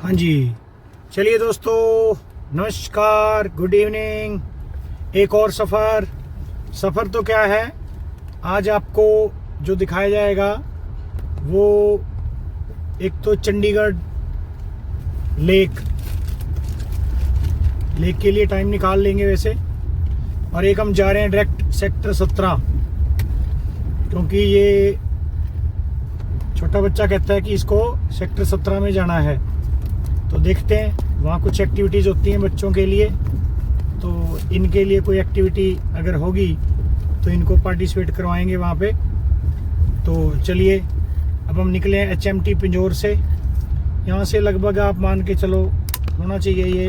हाँ जी, चलिए दोस्तों, नमस्कार, गुड इवनिंग। एक और सफ़र तो क्या है, आज आपको जो दिखाया जाएगा वो एक तो चंडीगढ़ लेक के लिए टाइम निकाल लेंगे वैसे, और एक हम जा रहे हैं डायरेक्ट सेक्टर 17, क्योंकि ये छोटा बच्चा कहता है कि इसको सेक्टर 17 में जाना है। तो देखते हैं, वहाँ कुछ एक्टिविटीज़ होती हैं बच्चों के लिए, तो इनके लिए कोई एक्टिविटी अगर होगी तो इनको पार्टिसिपेट करवाएंगे वहाँ पे। तो चलिए, अब हम निकले हैं HMT पिंजौर से। यहाँ से लगभग आप मान के चलो होना चाहिए ये,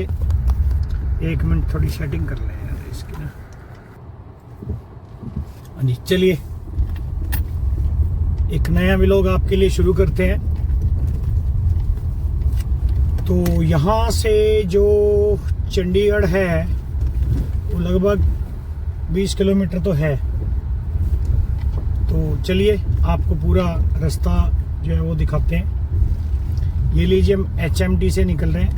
एक मिनट थोड़ी सेटिंग कर लें यार इसकी ना। हाँ जी, चलिए एक नया व्लॉग आपके लिए शुरू करते हैं। तो यहाँ से जो चंडीगढ़ है वो लगभग 20 किलोमीटर तो है। तो चलिए आपको पूरा रास्ता जो है वो दिखाते हैं। ये लीजिए, हम HMT से निकल रहे हैं।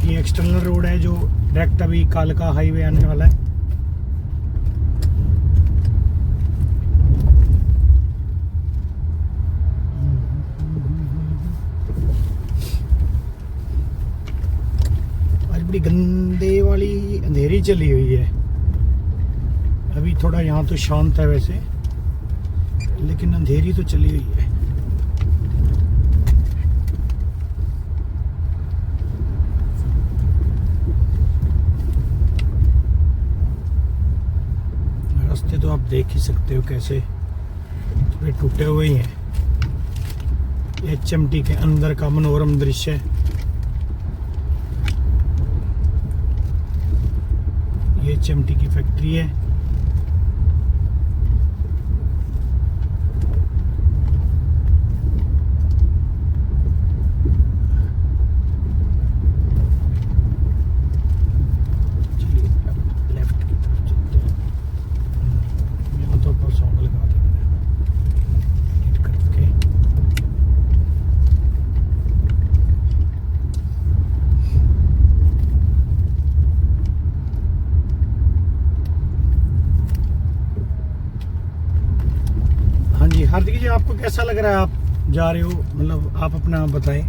ये एक्सटर्नल रोड है जो डायरेक्ट अभी कालका हाईवे आने वाला है। बड़ी गंदे वाली अंधेरी चली हुई है। अभी थोड़ा यहाँ तो शांत है वैसे, लेकिन अंधेरी तो चली हुई है। रास्ते तो आप देख ही सकते हो कैसे टूटे हुए ही हैं। HMT के अंदर का मनोरम दृश्य है। ये HMT की फैक्ट्री है। चलिए लेफ्ट की तरफ चलते हैं। यहाँ तो अपन सॉन्ग लगा देंगे हिट करके। हार्दिक जी, आपको कैसा लग रहा है? आप जा रहे हो, मतलब आप अपना बताएं।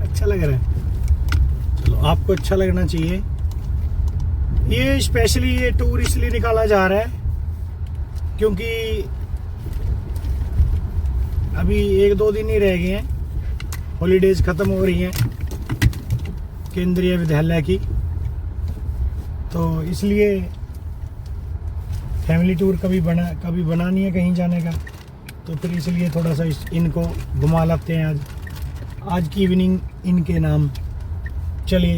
अच्छा लग रहा है। चलो, आपको अच्छा लगना चाहिए। ये स्पेशली ये टूर इसलिए निकाला जा रहा है क्योंकि अभी 1-2 दिन ही रह गए हैं, हॉलीडेज खत्म हो रही हैं केंद्रीय विद्यालय की। तो इसलिए फैमिली टूर कभी बना नहीं है कहीं जाने का, तो फिर इसलिए थोड़ा सा इनको घुमा लाते हैं आज की इवनिंग इनके नाम। चलिए,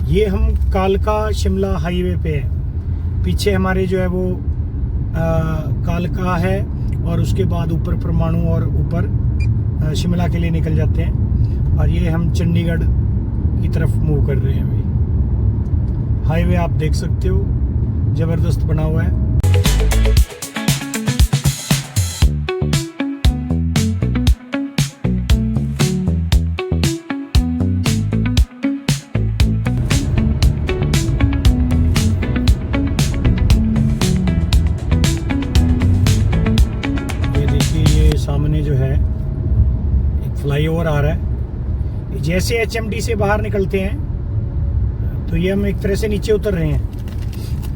ये हम कालका शिमला हाईवे पे है। पीछे हमारे जो है वो कालका है, और उसके बाद ऊपर परमाणु और ऊपर शिमला के लिए निकल जाते हैं। और ये हम चंडीगढ़ की तरफ मूव कर रहे हैं। अभी हाईवे आप देख सकते हो, जबरदस्त बना हुआ है। ये देखिए, ये सामने जो है एक फ्लाईओवर आ रहा है। जैसे HMT से बाहर निकलते हैं तो ये हम एक तरह से नीचे उतर रहे हैं।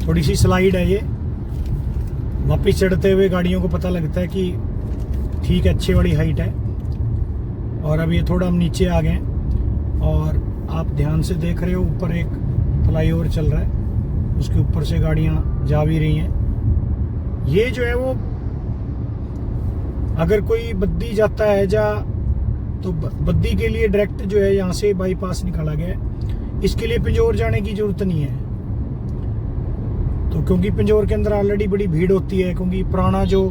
थोड़ी सी स्लाइड है ये, वापिस चढ़ते हुए गाड़ियों को पता लगता है कि ठीक है, अच्छी बड़ी हाइट है। और अब ये थोड़ा हम नीचे आ गए, और आप ध्यान से देख रहे हो ऊपर एक फ्लाईओवर चल रहा है, उसके ऊपर से गाड़ियां जा भी रही हैं। ये जो है वो, अगर कोई बद्दी जाता है तो बद्दी के लिए डायरेक्ट जो है यहाँ से बाईपास निकाला गया है। इसके लिए पिंजौर जाने की जरूरत नहीं है। तो क्योंकि पिंजौर के अंदर ऑलरेडी बड़ी भीड़ होती है, क्योंकि पुराना जो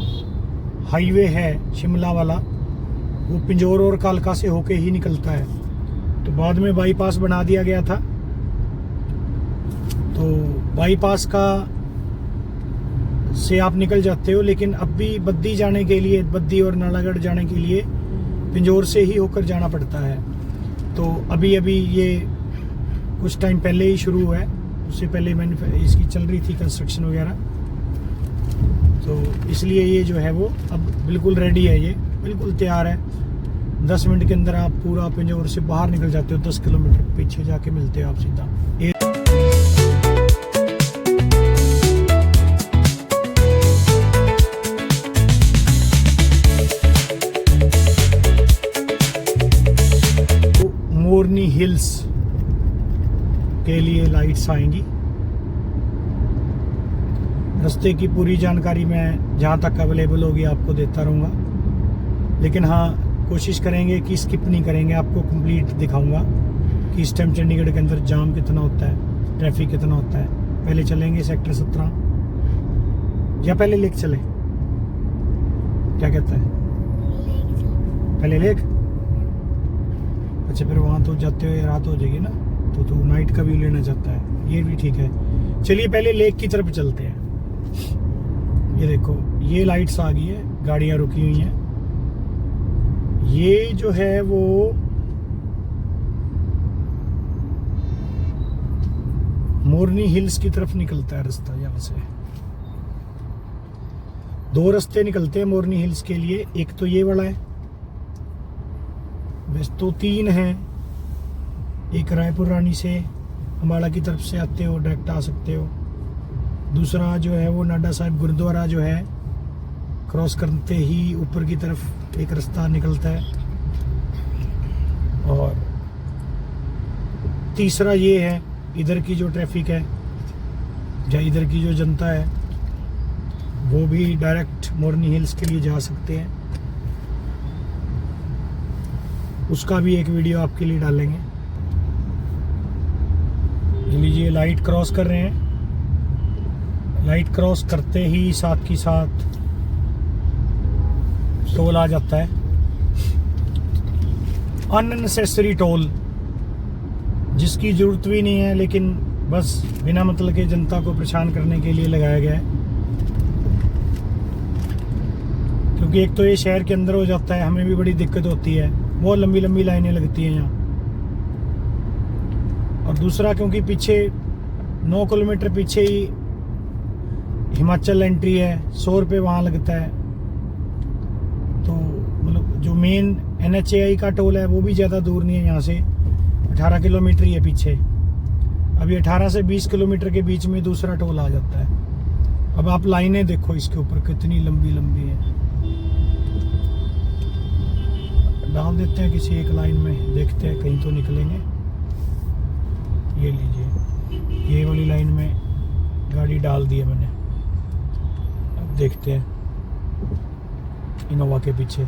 हाईवे है शिमला वाला, वो पिंजौर और कालका से होके ही निकलता है। तो बाद में बाईपास बना दिया गया था। तो बाईपास का से आप निकल जाते हो, लेकिन अब भी बद्दी जाने के लिए, बद्दी और नालागढ़ जाने के लिए पिंजौर से ही होकर जाना पड़ता है। तो अभी अभी ये कुछ टाइम पहले ही शुरू हुआ है, उससे पहले मैंने इसकी चल रही थी कंस्ट्रक्शन वगैरह, तो इसलिए ये जो है वो अब बिल्कुल रेडी है, ये बिल्कुल तैयार है। 10 मिनट के अंदर आप पूरा पिंजौर से बाहर निकल जाते हो, 10 किलोमीटर पीछे जाके मिलते हो आप सीधा। मोरनी हिल्स के लिए लाइट्स आएंगी। रास्ते की पूरी जानकारी मैं जहाँ तक अवेलेबल होगी आपको देता रहूँगा, लेकिन हाँ कोशिश करेंगे कि स्किप नहीं करेंगे, आपको कंप्लीट दिखाऊंगा कि इस टाइम चंडीगढ़ के अंदर जाम कितना होता है, ट्रैफिक कितना होता है। पहले चलेंगे सेक्टर 17 या पहले लेक चले, क्या कहता है? पहले लेक, अच्छा फिर वहाँ तो जाते हुए रात हो जाएगी ना, तो तू नाइट का व्यू लेना चाहता है, ये भी ठीक है। चलिए पहले लेक की तरफ चलते हैं। ये देखो ये लाइट्स आ गई है, गाड़ियाँ रुकी हुई हैं। ये जो है वो मोरनी हिल्स की तरफ निकलता है रास्ता। यहाँ से 2 रास्ते निकलते हैं मोरनी हिल्स के लिए, एक तो ये वाला है, वैसे तो 3 हैं। एक रायपुर रानी से अम्बाला की तरफ से आते हो, डायरेक्ट आ सकते हो। दूसरा जो है वो नाडा साहिब गुरुद्वारा जो है, क्रॉस करते ही ऊपर की तरफ एक रास्ता निकलता है। और तीसरा ये है, इधर की जो ट्रैफिक है या इधर की जो जनता है वो भी डायरेक्ट मोरनी हिल्स के लिए जा सकते हैं। उसका भी एक वीडियो आपके लिए डालेंगे। लीजिए लाइट क्रॉस कर रहे हैं, लाइट क्रॉस करते ही साथ की साथ टोल आ जाता है, अननेसेसरी टोल जिसकी जरूरत भी नहीं है, लेकिन बस बिना मतलब के जनता को परेशान करने के लिए लगाया गया है। क्योंकि एक तो ये शहर के अंदर हो जाता है, हमें भी बड़ी दिक्कत होती है, बहुत लंबी लंबी लाइनें लगती हैं यहाँ। और दूसरा क्योंकि पीछे 9 किलोमीटर पीछे ही हिमाचल एंट्री है, 100 रुपये वहाँ लगता है। तो मतलब जो मेन NHAI का टोल है वो भी ज़्यादा दूर नहीं है, यहाँ से 18 किलोमीटर ही है पीछे। अभी 18 से 20 किलोमीटर के बीच में दूसरा टोल आ जाता है। अब आप लाइनें देखो इसके ऊपर कितनी लंबी लंबी है। डाल देते हैं किसी एक लाइन में, देखते हैं कहीं तो निकलेंगे। ये लीजिए ये वाली लाइन में गाड़ी डाल दी है मैंने, अब देखते हैं इनोवा के पीछे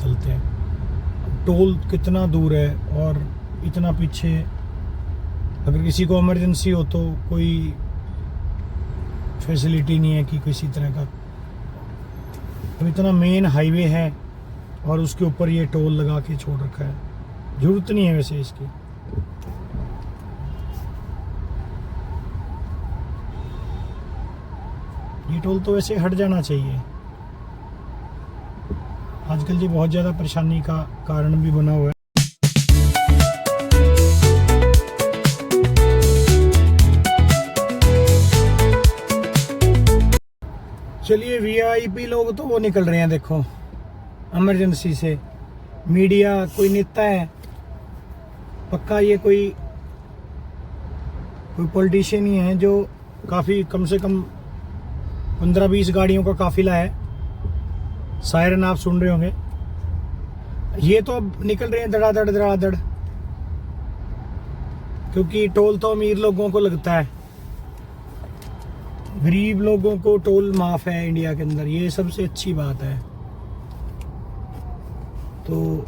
चलते हैं। टोल कितना दूर है और इतना पीछे, अगर किसी को इमरजेंसी हो तो कोई फैसिलिटी नहीं है कि किसी तरह का। अब इतना मेन हाईवे है और उसके ऊपर ये टोल लगा के छोड़ रखा है, जरूरत नहीं है वैसे इसकी। ये टोल तो वैसे हट जाना चाहिए, आजकल ये बहुत ज़्यादा परेशानी का कारण भी बना हुआ है। चलिए VIP लोग तो वो निकल रहे हैं, देखो इमरजेंसी से। मीडिया कोई नेता है पक्का, ये कोई पॉलिटिशियन ही है जो काफ़ी कम से कम 15-20 गाड़ियों का काफिला है। सायरन आप सुन रहे होंगे। ये तो अब निकल रहे हैं धड़ाधड़, क्योंकि टोल तो अमीर लोगों को लगता है, गरीब लोगों को टोल माफ है इंडिया के अंदर, ये सबसे अच्छी बात है। तो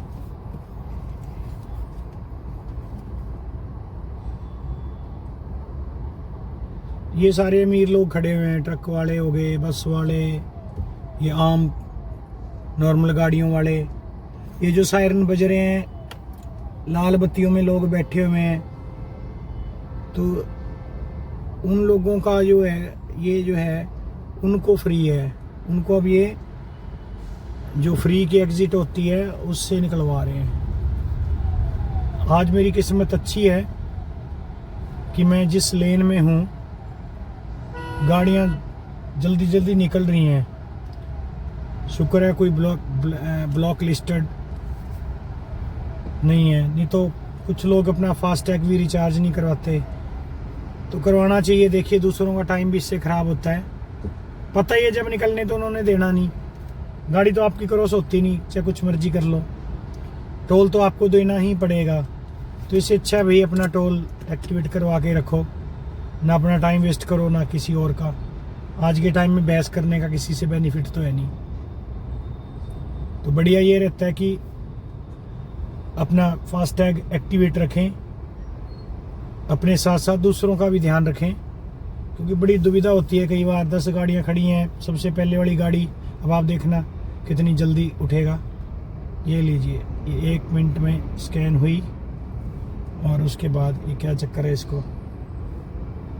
ये सारे अमीर लोग खड़े हुए हैं, ट्रक वाले हो गए, बस वाले, ये आम नॉर्मल गाड़ियों वाले। ये जो सायरन बज रहे हैं, लाल बत्तियों में लोग बैठे हुए हैं, तो उन लोगों का जो है, ये जो है उनको फ्री है, उनको अब ये जो फ्री की एग्जिट होती है उससे निकलवा रहे हैं। आज मेरी किस्मत अच्छी है कि मैं जिस लेन में हूँ गाड़ियाँ जल्दी जल्दी निकल रही हैं। शुक्र है कोई ब्लॉक लिस्टेड नहीं है, नहीं तो कुछ लोग अपना फास्टैग भी रिचार्ज नहीं करवाते। तो करवाना चाहिए। देखिए दूसरों का टाइम भी इससे ख़राब होता है। पता ही है जब निकलने तो उन्होंने देना नहीं। गाड़ी तो आपकी क्रॉस होती नहीं, चाहे कुछ मर्जी कर लो, टोल तो आपको देना ही पड़ेगा। तो इससे अच्छा भाई अपना टोल एक्टिवेट करवा के रखो, ना अपना टाइम वेस्ट करो ना किसी और का। आज के टाइम में बहस करने का किसी से बेनिफिट तो है नहीं। तो बढ़िया ये रहता है कि अपना फास्टैग एक्टिवेट रखें, अपने साथ साथ दूसरों का भी ध्यान रखें, क्योंकि बड़ी दुविधा होती है। कई बार 10 गाड़ियां खड़ी हैं, सबसे पहले वाली गाड़ी अब आप देखना कितनी जल्दी उठेगा। ये लीजिए, ये 1 मिनट में स्कैन हुई और उसके बाद ये क्या चक्कर है इसको,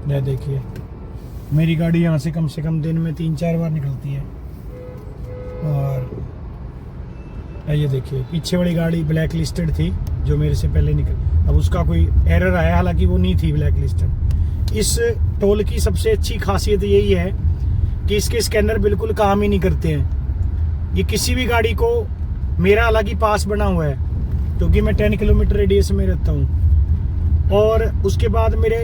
यह देखिए मेरी गाड़ी यहाँ से कम दिन में 3-4 बार निकलती है। और ये देखिए पीछे वाली गाड़ी ब्लैक लिस्टेड थी जो मेरे से पहले निकल, अब उसका कोई एरर आया, हालांकि वो नहीं थी ब्लैक लिस्टेड। इस टोल की सबसे अच्छी खासियत यही है कि इसके स्कैनर बिल्कुल काम ही नहीं करते हैं। ये किसी भी गाड़ी को, मेरा हालांकि पास बना हुआ है क्योंकि मैं 10 किलोमीटर रेडियस में रहता हूँ, और उसके बाद मेरे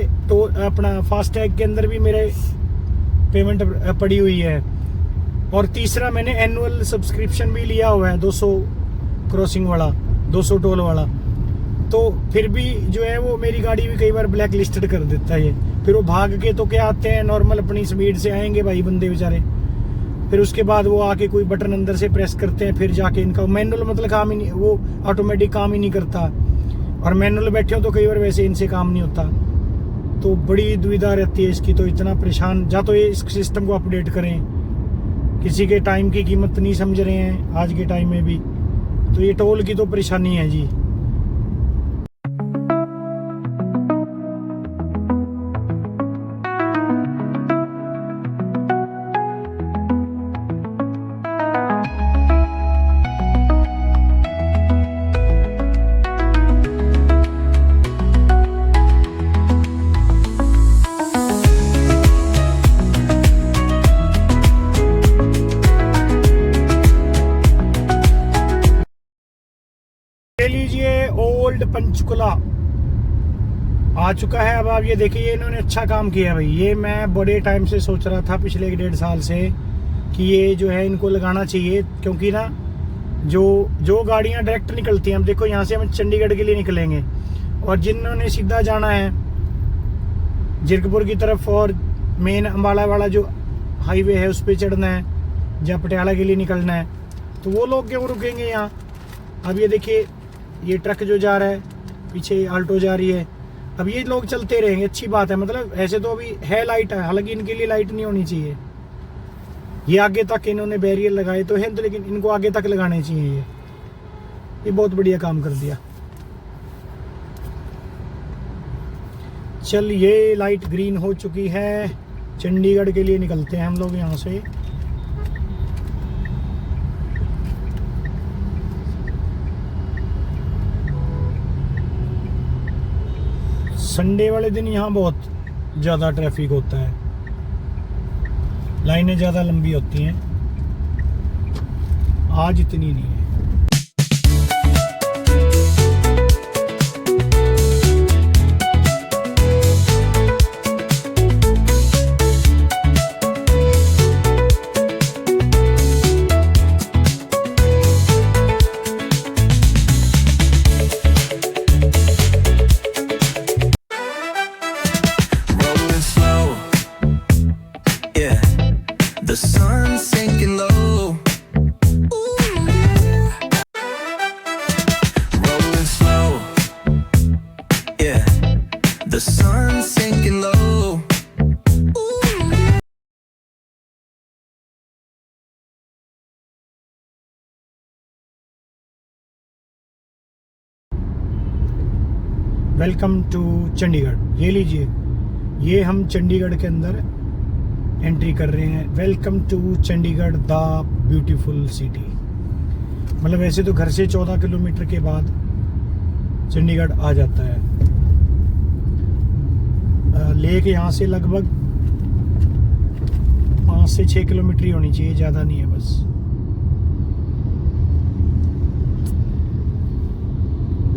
अपना फास्टैग के अंदर भी मेरे पेमेंट पड़ी हुई है। और तीसरा मैंने एनुअल सब्सक्रिप्शन भी लिया हुआ है 200 क्रॉसिंग वाला, 200 टोल वाला। तो फिर भी जो है वो मेरी गाड़ी भी कई बार ब्लैक लिस्टेड कर देता है। फिर वो भाग के तो क्या आते हैं, नॉर्मल अपनी स्पीड से आएंगे भाई बंदे बेचारे। फिर उसके बाद वो आके कोई बटन अंदर से प्रेस करते हैं, फिर जाके इनका मैनुअल मतलब काम ही नहीं, वो ऑटोमेटिक काम ही नहीं करता। और मैनुअल बैठे हो तो कई बार वैसे इनसे काम नहीं होता। तो बड़ी दुविधा रहती है इसकी। तो इतना परेशान, या तो ये इस सिस्टम को अपडेट करें। किसी के टाइम की कीमत नहीं समझ रहे हैं आज के टाइम में भी, तो ये टोल की तो परेशानी है जी। ले लीजिए ओल्ड पंचकुला आ चुका है। अब आप ये देखिए, इन्होंने अच्छा काम किया भाई। ये मैं बड़े टाइम से सोच रहा था, पिछले 1.5 साल से, कि ये जो है इनको लगाना चाहिए। क्योंकि ना जो गाड़ियां डायरेक्ट निकलती हैं, हम देखो यहाँ से हम चंडीगढ़ के लिए निकलेंगे, और जिन्होंने सीधा जाना है जीरकपुर की तरफ और मेन अम्बाला वाला जो हाईवे है उस पर चढ़ना है, जहाँ पटियाला के लिए निकलना है, तो वो लोग क्यों रुकेंगे यहाँ। अब ये देखिए, ये ट्रक जो जा रहा है, पीछे आल्टो जा रही है, अब ये लोग चलते रहेंगे, अच्छी बात है। मतलब ऐसे तो अभी है लाइट है, हालांकि इनके लिए लाइट नहीं होनी चाहिए। ये आगे तक इन्होंने बैरियर लगाए तो हैं, तो लेकिन इनको आगे तक लगाने चाहिए। ये बहुत बढ़िया काम कर दिया। चल, ये लाइट ग्रीन हो चुकी है, चंडीगढ़ के लिए निकलते हैं हम लोग यहाँ से। संडे वाले दिन यहाँ बहुत ज़्यादा ट्रैफिक होता है, लाइनें ज़्यादा लंबी होती हैं। आज इतनी नहीं है। The sun's sinking low. Ooh, yeah. Rolling slow. Yeah. The sun's sinking low. Ooh, yeah. Welcome to Chandigarh. ये लीजिए, ये हम चंडीगढ़ के अंदर एंट्री कर रहे हैं। Welcome to Chandigarh, the beautiful city. मतलब वैसे तो घर से 14 किलोमीटर के बाद चंडीगढ़ आ जाता है। लेक यहाँ से लगभग 5 से 6 किलोमीटर ही होनी चाहिए, ज़्यादा नहीं है बस।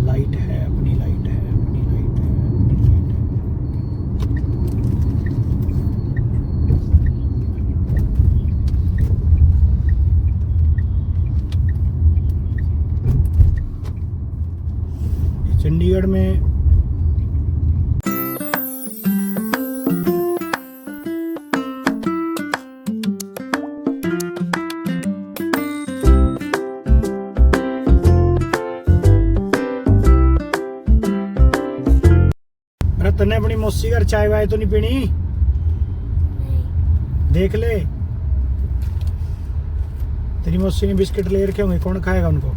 लाइट है, अपनी लाइट है, अपनी लाइट है, अपनी लाइट है। चंडीगढ़ में तन्ने अपनी मौसी घर चाय वाय तो नहीं पीनी? देख ले, तेरी मौसी ने बिस्किट ले रखे होंगे, कौन खाएगा उनको?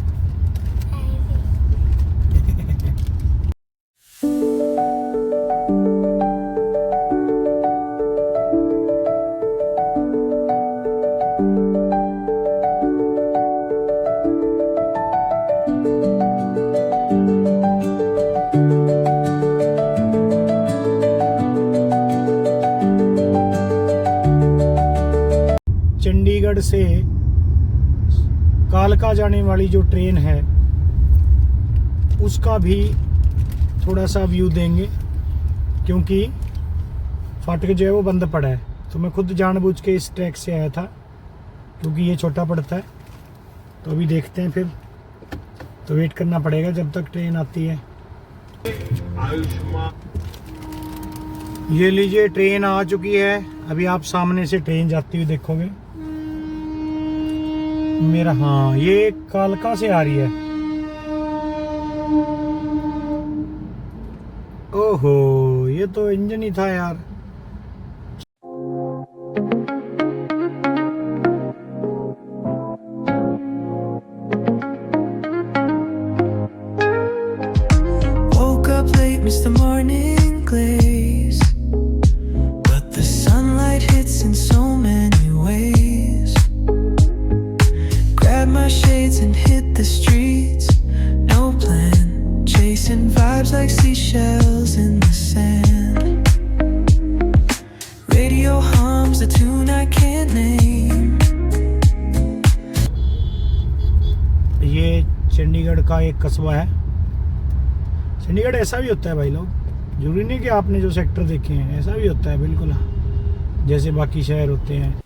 चंडीगढ़ से कालका जाने वाली जो ट्रेन है उसका भी थोड़ा सा व्यू देंगे, क्योंकि फाटक जो है वो बंद पड़ा है। तो मैं खुद जानबूझ के इस ट्रैक से आया था क्योंकि ये छोटा पड़ता है। तो अभी देखते हैं, फिर तो वेट करना पड़ेगा जब तक ट्रेन आती है। ये लीजिए, ट्रेन आ चुकी है। अभी आप सामने से ट्रेन जाती हुई देखोगे मेरा। हाँ, ये कालका से आ रही है। ओहो, ये तो इंजन ही था यार। Woke up late, missed the morning glaze, but the sunlight hits in so many ways. Grab my shades and hit the streets, no plan, chasing vibes like seashells in the sand. Radio hums a tune I can't name. ये चंडीगढ़ का एक कस्बा है। चंडीगढ़ ऐसा भी होता है भाई लोग, जरूरी नहीं कि आपने जो सेक्टर देखे हैं, ऐसा भी होता है बिल्कुल जैसे बाकी शहर होते हैं।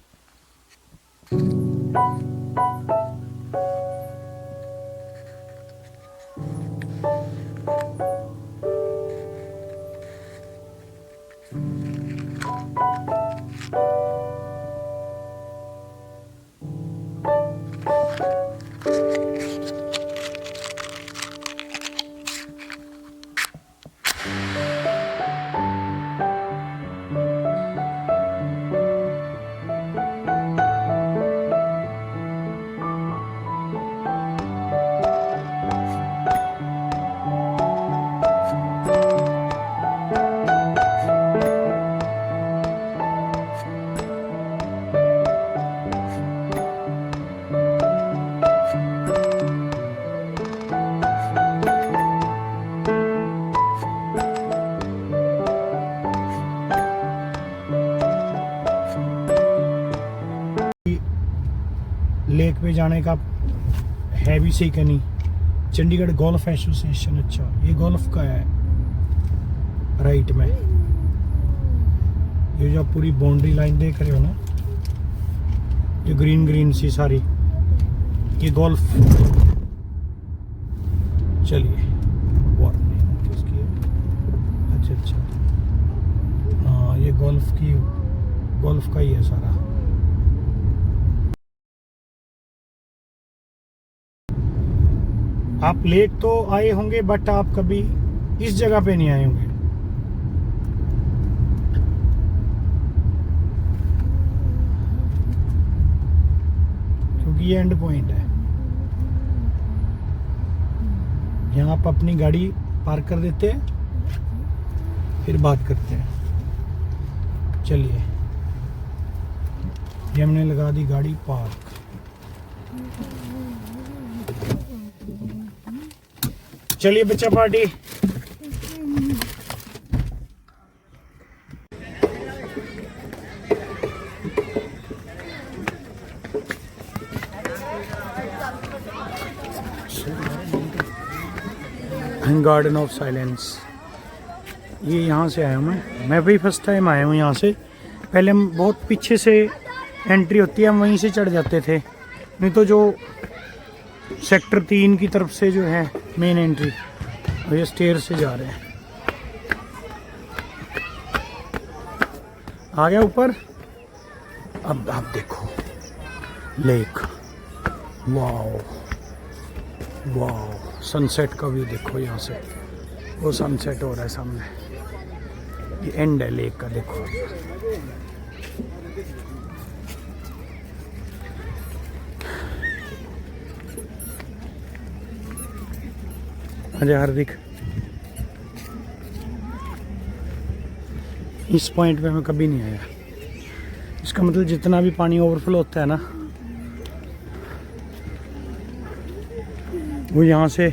लेक पे जाने का है भी सही कहीं। चंडीगढ़ गोल्फ एसोसिएशन, अच्छा ये गोल्फ का है राइट में। ये जो पूरी बाउंड्री लाइन देख रहे हो ना, ये ग्रीन ग्रीन सी सारी, ये गोल्फ। चलिए, वार्निंग किसकी है? अच्छा अच्छा, हाँ ये गोल्फ का ही है सारा। आप लेक तो आए होंगे बट आप कभी इस जगह पे नहीं आए होंगे। क्योंकि ये एंड पॉइंट है। यहाँ आप अपनी गाड़ी पार्क कर देते हैं, फिर बात करते हैं। चलिए, ये हमने लगा दी गाड़ी पार्क। चलिए बच्चा पार्टी। गार्डन ऑफ साइलेंस, ये यहाँ से आया हूँ मैं भी फर्स्ट टाइम आया हूँ यहाँ से। पहले हम बहुत पीछे से एंट्री होती है, हम वहीं से चढ़ जाते थे, नहीं तो जो सेक्टर 3 की तरफ से जो है मेन एंट्री, और ये स्टेयर से जा रहे हैं। आ गया ऊपर। अब आप देखो लेक, वाओ वाओ, सनसेट का व्यू देखो यहाँ से, वो सनसेट हो रहा है सामने, ये एंड है लेक का, देखो। अजय हार्दिक, इस पॉइंट पे मैं कभी नहीं आया। इसका मतलब जितना भी पानी ओवरफ्लो होता है ना, वो यहाँ से,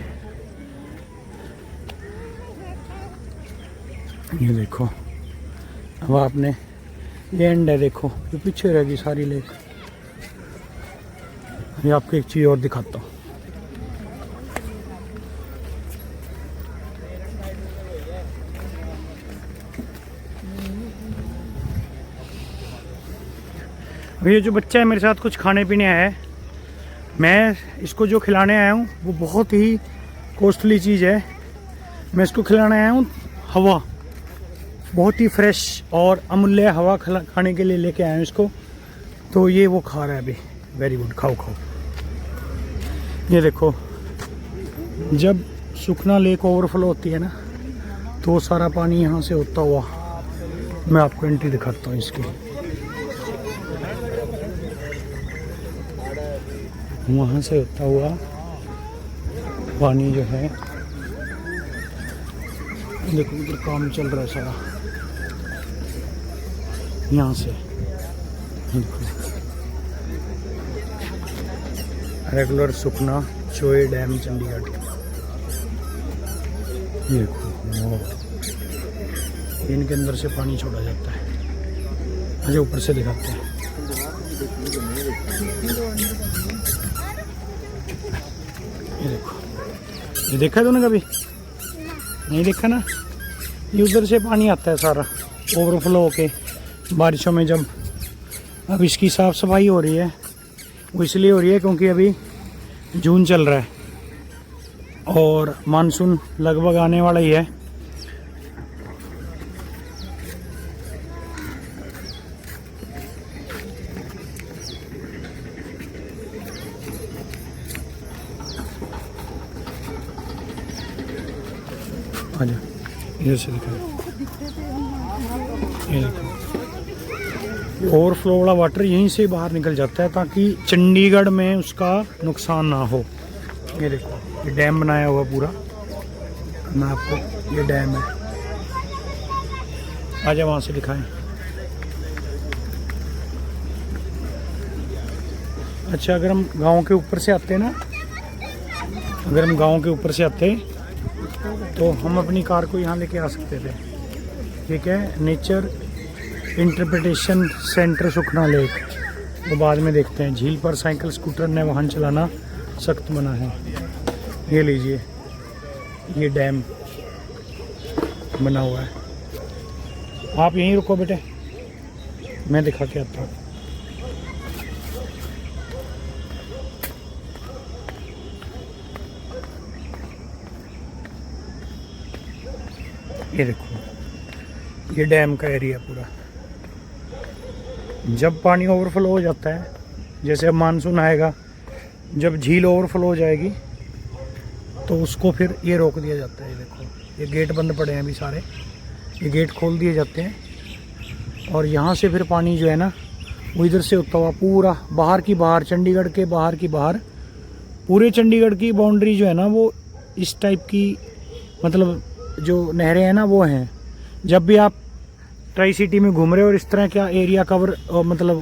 ये देखो। अब आपने ये एंड है, देखो ये पीछे रहेगी सारी लेक। ये आपको एक चीज़ और दिखाता हूँ। ये जो बच्चा है मेरे साथ कुछ खाने पीने आया है, मैं इसको जो खिलाने आया हूँ वो बहुत ही कॉस्टली चीज़ है। मैं इसको खिलाने आया हूँ हवा, बहुत ही फ्रेश और अमूल्य हवा खाने के लिए लेके आया हूँ इसको। तो ये वो खा रहा है अभी। वेरी गुड, खाओ खाओ। ये देखो, जब सुखना लेक ओवरफ्लो होती है ना, तो सारा पानी यहाँ से होता हुआ, मैं आपको एंट्री दिखाता हूँ इसकी। वहाँ से होता हुआ पानी जो है, देखो उधर काम चल रहा है सारा, यहाँ से रेगुलर सुखना चोए डैम चंडीगढ़। ये देखो, इनके अंदर से पानी छोड़ा जाता है। मुझे ऊपर से दिखाते हैं। ये देखो, ये देखा है तूने कभी? नहीं देखा ना? ये उधर से पानी आता है सारा ओवरफ्लो होके बारिशों में। जब अब इसकी साफ़ सफाई हो रही है, वो इसलिए हो रही है क्योंकि अभी जून चल रहा है और मानसून लगभग आने वाला ही है। आजा, इधर से दिखा। ये देखो, ओवरफ्लो वाला वाटर यहीं से बाहर निकल जाता है ताकि चंडीगढ़ में उसका नुकसान ना हो। ये देखो, ये डैम बनाया हुआ पूरा, मैं आपको, ये डैम है। आजा वहाँ से दिखाएं। अच्छा, अगर हम गांव के ऊपर से आते ना, अगर हम गांव के ऊपर से आते तो हम अपनी कार को यहाँ लेके आ सकते थे। ठीक है, नेचर इंटरप्रिटेशन सेंटर सुखना लेक, वो बाद में देखते हैं। झील पर साइकिल स्कूटर ने वाहन चलाना सख्त मना है। ये लीजिए, ये डैम बना हुआ है। आप यहीं रुको बेटे, मैं दिखा के आता हूँ। ये देखो, ये डैम का एरिया पूरा। जब पानी ओवरफ्लो हो जाता है, जैसे अब मानसून आएगा, जब झील ओवरफ्लो हो जाएगी तो उसको फिर ये रोक दिया जाता है। ये देखो, ये गेट बंद पड़े हैं अभी सारे, ये गेट खोल दिए जाते हैं और यहाँ से फिर पानी जो है ना, वो इधर से होता हुआ पूरा बाहर की बाहर, चंडीगढ़ के बाहर की बाहर, पूरे चंडीगढ़ की बाउंड्री जो है ना, वो इस टाइप की, मतलब जो नहरें हैं ना वो हैं। जब भी आप ट्राई सिटी में घूम रहे हो और इस तरह का एरिया कवर, मतलब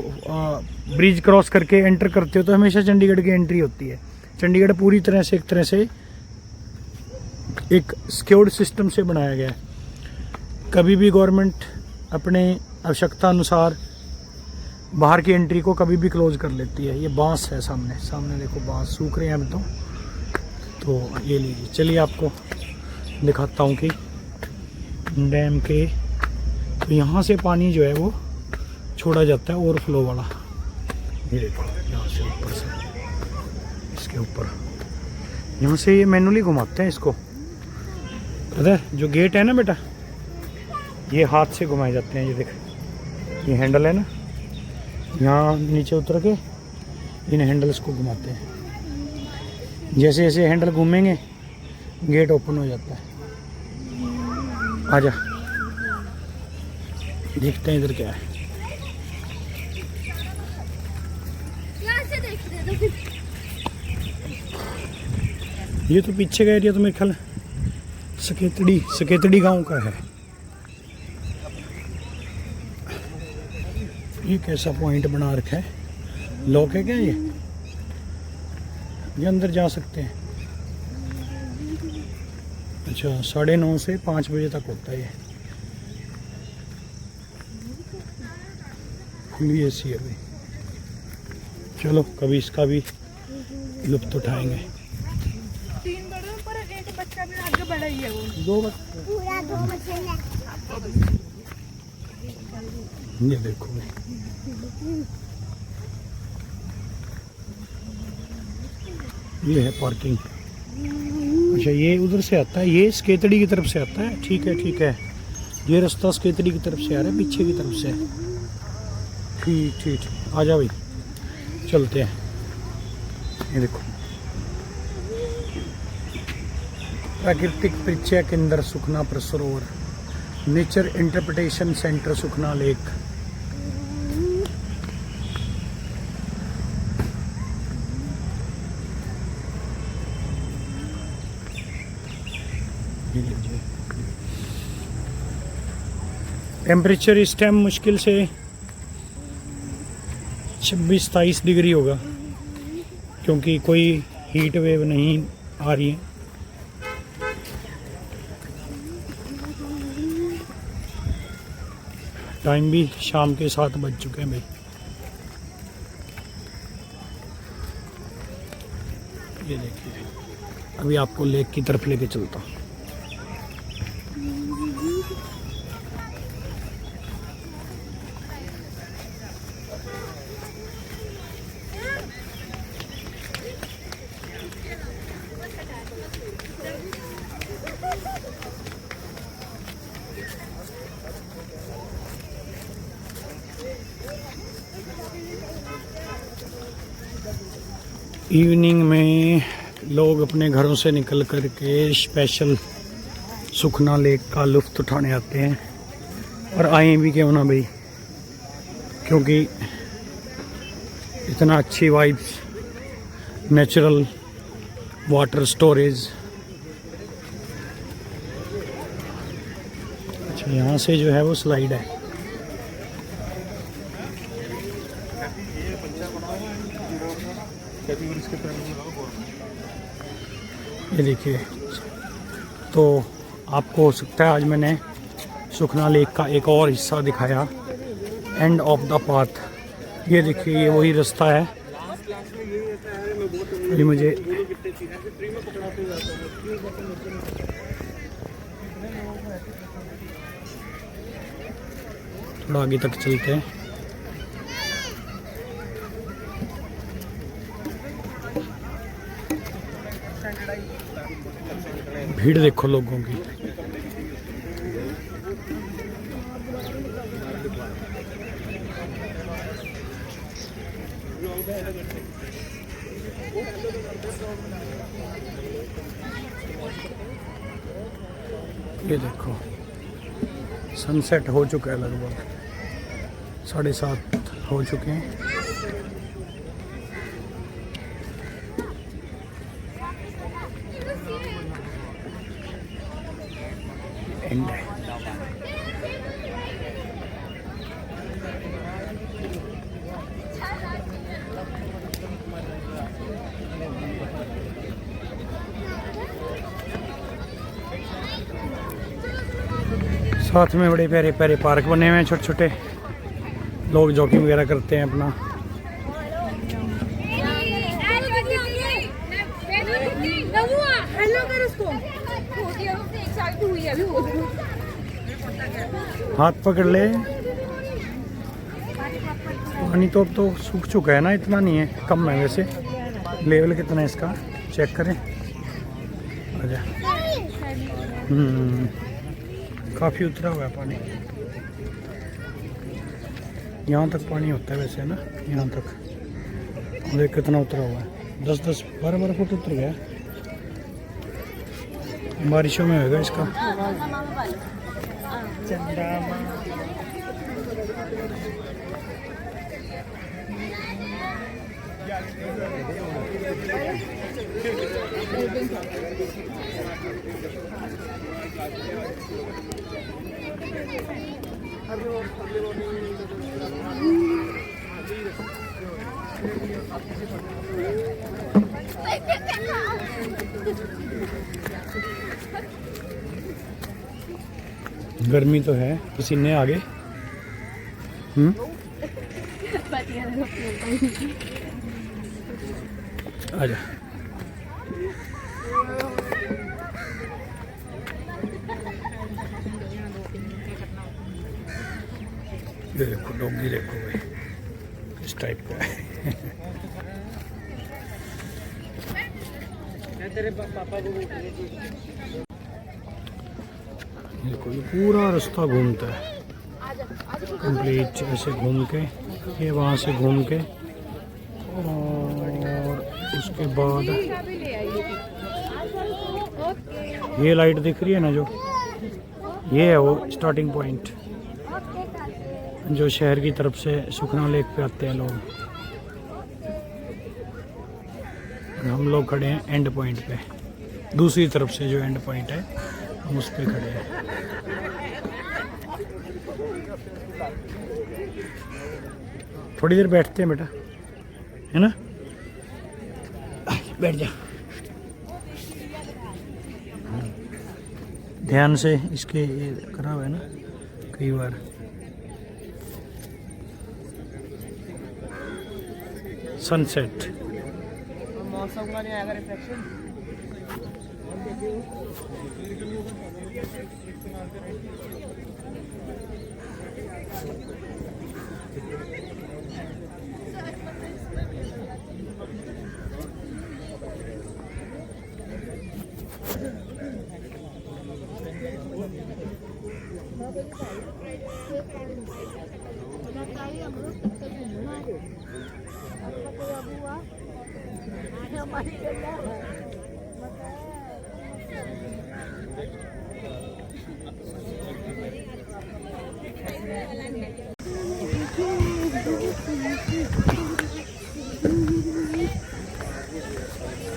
ब्रिज क्रॉस करके एंटर करते हो, तो हमेशा चंडीगढ़ की एंट्री होती है। चंडीगढ़ पूरी तरह से, एक तरह से एक सिक्योर्ड सिस्टम से बनाया गया है। कभी भी गवर्नमेंट अपने आवश्यकता अनुसार बाहर की एंट्री को कभी भी क्लोज कर लेती है। ये बांस है सामने, सामने देखो बांस सूख रहे हैं अब तो ये लीजिए। चलिए आपको दिखाता हूँ कि डैम के तो यहाँ से पानी जो है वो छोड़ा जाता है ओवरफ्लो वाला। ये देखो यहाँ से ऊपर से, इसके ऊपर यहाँ से ये मैनुअली घुमाते हैं इसको। पता है जो गेट है ना बेटा, ये हाथ से घुमाए जाते हैं। ये देख, ये हैंडल है ना, यहाँ नीचे उतर के इन हैंडल्स को घुमाते हैं। जैसे जैसे हैंडल घूमेंगे गेट ओपन हो जाता है। आजा देखते हैं इधर क्या है। ये तो पीछे का एरिया तो मेरे ख्याल सकेतड़ी गांव का है। ये कैसा पॉइंट बना रखा है, लॉक है क्या ये अंदर जा सकते हैं। अच्छा 9:30 से 5 बजे तक होता है ये। खुली ऐसी अभी। चलो कभी इसका भी लुत्फ उठाएंगे। 3 बड़े पर एक बच्चा भी आगे बड़ा ही है वो। 2 बच्चे ये देखो ये है पार्किंग। अच्छा ये उधर से आता है, ये सकेतड़ी की तरफ से आता है। ठीक है ठीक है, ये रास्ता सकेतड़ी की तरफ से आ रहा है, पीछे की तरफ से। ठीक ठीक, आ जा भाई चलते हैं। ये देखो प्राकृतिक परिचय केंद्र सुखना सरोवर, नेचर इंटरप्रिटेशन सेंटर सुखना लेक। टेम्परेचर इस टाइम मुश्किल से 26-27 डिग्री होगा, क्योंकि कोई हीट वेव नहीं आ रही है। टाइम भी शाम के 7 बज चुके हैं भाई। ये देखिए अभी आपको लेक की तरफ लेके चलता हूँ। इवनिंग में लोग अपने घरों से निकल कर के स्पेशल सुखना लेक का लुत्फ़ उठाने आते हैं, और आए भी क्यों ना भाई, क्योंकि इतना अच्छी वाइब्स, नेचुरल वाटर स्टोरेज। अच्छा यहाँ से जो है वो स्लाइड है। ये देखिए, तो आपको हो सकता है आज मैंने सुखना लेक का एक और हिस्सा दिखाया, एंड ऑफ द पाथ। ये देखिए ये वही रास्ता है। ये मुझे थोड़ा आगे तक चलते हैं। भीड़ देखो लोगों की। ये देखो सनसेट हो चुका है, लगभग 7:30 हो चुके हैं। एंड है। साथ में बड़े प्यारे प्यारे पार्क बने हुए हैं, छोटे छोटे। लोग जॉगिंग वगैरह करते हैं अपना। हेलो कर उसको। हाथ पकड़ ले। पानी तो अब तो सूख चुका है ना, इतना नहीं है, कम है वैसे। लेवल कितना है इसका चेक करें। आजा। काफ़ी उतरा हुआ है पानी। यहाँ तक पानी होता है वैसे, है ना, यहाँ तक। देख कितना उतरा हुआ है, 10-10 12-12 फुट उतर गया। बारिशों में होगा इसका। गर्मी तो है, पसीने आगे। आजा। ये देखो डॉगी, देखो भाई किस टाइप का है। तेरे पापा को देखो, ये पूरा रास्ता घूमता है कंप्लीट, ऐसे घूम के, ये वहाँ से घूम के, और उसके बाद ये लाइट दिख रही है ना, जो ये है वो स्टार्टिंग पॉइंट, जो शहर की तरफ से सुखना लेक पे आते हैं लोग। हम लोग खड़े हैं एंड पॉइंट पे, दूसरी तरफ से जो एंड पॉइंट है हम उस पे खड़े हैं। थोड़ी देर बैठते हैं बेटा, है ना, बैठ जा। ध्यान से इसके ये करा हुआ है ना कई बार। सनसेट मौसम का नहीं आएगा रिफ्लेक्शन।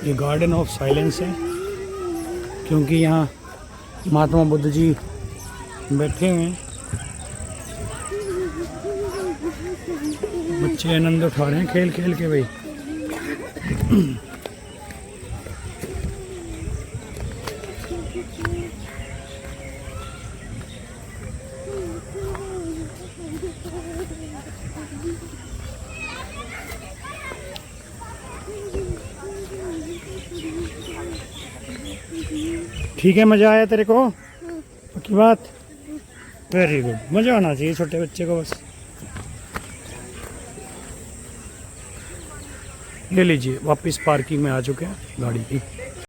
ये गार्डन ऑफ साइलेंस है, क्योंकि यहाँ महात्मा बुद्ध जी बैठे हुए हैं। बच्चे आनंद उठा रहे हैं खेल खेल के भाई। ठीक है, मज़ा आया तेरे को? पक्की बात? वेरी गुड, मज़ा आना चाहिए छोटे बच्चे को बस। ले लीजिए, वापस पार्किंग में आ चुके हैं गाड़ी की।